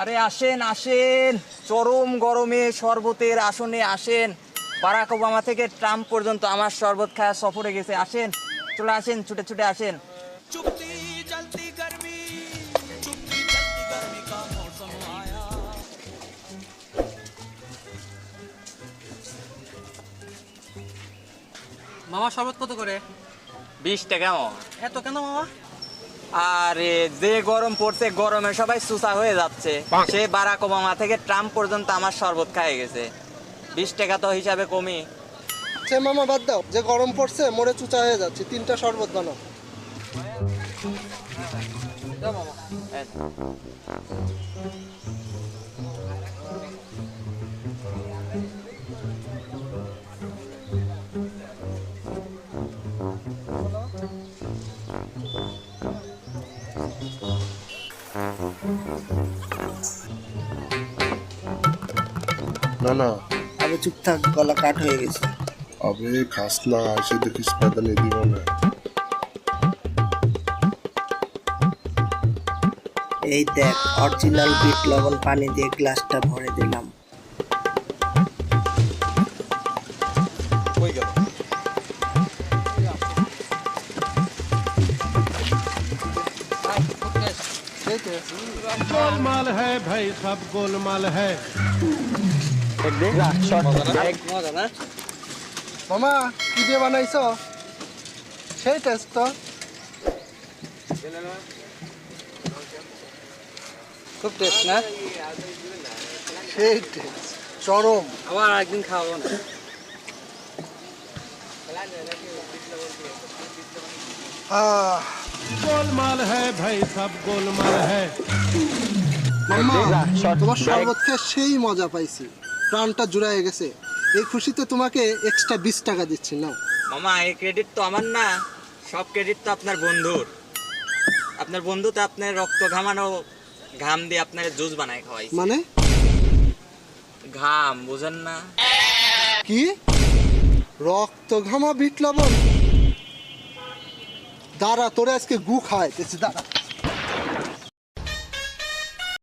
আরে আসেন আসেন, চরম গরমে শরবতের আসনে আসেন। বারাক ওবামা থেকে ট্রাম্প পর্যন্ত আমার শরবত খাওয়া সফরে গেছে। আসেন, চলে আসেন, ছুটে ছুটে আসেন। चुपती चलती गर्मी चुपती चलती गर्मी का मौसम आया। মামা শরবত কত করে? 20 টাকা মামা। এত কেন মামা? আরে যে গরম পড়ছে, গরমে সবাই সুসা হয়ে যাচ্ছে। সে বারাক ওবামা থেকে ট্রাম্প পর্যন্ত আমার শরবত খাইয়ে গেছে। 20 টাকা তো হিসাবে কমই। সে মামা বাদ দাও, যে গরম পড়ছে মরে চুচা হয়ে যাচ্ছে, 3টা শরবত বানাও। দাও মামা। না না, আরে চুপ থাক, গলা কাট হয়ে গেছে। আবে খাস না, এসে দেখিস পাদানি দিব না। এই দেখ, অরিজিনাল বিট লবণ পানি দিয়ে গ্লাসটা ভরে দিলাম। কই গেল? गोलमाल है भाई, सब गोलमाल है। মজা না? মামা কি দিয়ে বানাইছো? সেই টেস্ট তো। খুব টেস্ট না? সেই টেস্ট চরম। আবার একদিন খাওয়াবো না। আহ, गोलमाल है भाई, सब गोलमाल है। মামা তোমার শরবত খেয়ে সেই মজা পাইছি, প্রাণটা জুড়ায় গেছে। এই খুশিতে তোমাকে এক্সট্রা 20 টাকা দিচ্ছি, নাও। মামা এই ক্রেডিট তো আমার না, সব ক্রেডিট তো আপনার বন্ধুর। আপনার বন্ধু তো আপনার রক্ত ঘামানো ঘাম দিয়ে আপনার জুস বানায় খাওয়াইছে। মানে ঘাম বুঝেন না? কি? রক্ত ঘামা বিট লবণ? দাঁড়া, তোরে আজকে গু খাওয়াইতেছি, দাঁড়া।